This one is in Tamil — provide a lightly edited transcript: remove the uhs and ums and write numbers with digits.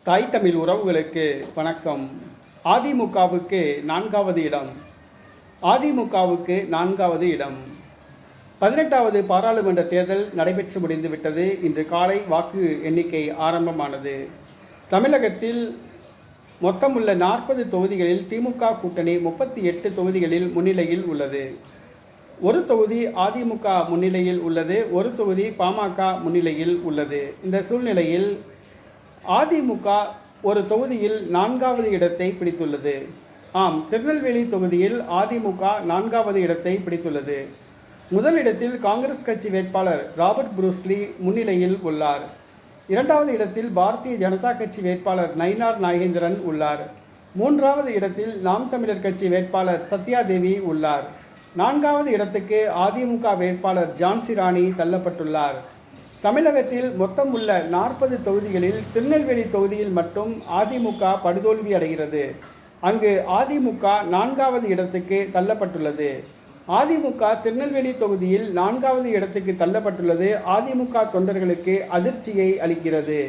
தாய் தமிழ் உறவுகளுக்கு வணக்கம். அதிமுகவுக்கு 4வது இடம். அதிமுகவுக்கு 4வது இடம். 18வது பாராளுமன்ற தேர்தல் நடைபெற்று முடிந்துவிட்டது. இன்று காலை வாக்கு எண்ணிக்கை ஆரம்பமானது. தமிழகத்தில் மொத்தமுள்ள 40 தொகுதிகளில் திமுக கூட்டணி 38 தொகுதிகளில் முன்னிலையில் உள்ளது. ஒரு தொகுதி அதிமுக முன்னிலையில் உள்ளது, ஒரு தொகுதி பாமக முன்னிலையில் உள்ளது. இந்த சூழ்நிலையில் அதிமுக ஒரு தொகுதியில் 4வது இடத்தை பிடித்துள்ளது. திருநெல்வேலி தொகுதியில் அதிமுக 4வது இடத்தை பிடித்துள்ளது. முதலிடத்தில் காங்கிரஸ் கட்சி வேட்பாளர் ராபர்ட் புரூஸ்லி முன்னிலையில் உள்ளார். 2வது இடத்தில் பாரதிய ஜனதா கட்சி வேட்பாளர் நயினார் நாகேந்திரன் உள்ளார். 3வது இடத்தில் நாம் தமிழர் கட்சி வேட்பாளர் சத்யாதேவி உள்ளார். 4வது இடத்துக்கு அதிமுக வேட்பாளர் ஜான்சி ராணி தள்ளப்பட்டுள்ளார். தமிழகத்தில் மொத்தம் உள்ள 40 தொகுதிகளில் திருநெல்வேலி தொகுதியில் மட்டும் அதிமுக படுதோல்வி அடைகிறது. அங்கு அதிமுக 4வது இடத்துக்கு தள்ளப்பட்டுள்ளது. அதிமுக திருநெல்வேலி தொகுதியில் 4வது இடத்துக்கு தள்ளப்பட்டுள்ளது அதிமுக தொண்டர்களுக்கு அதிர்ச்சியை அளிக்கிறது.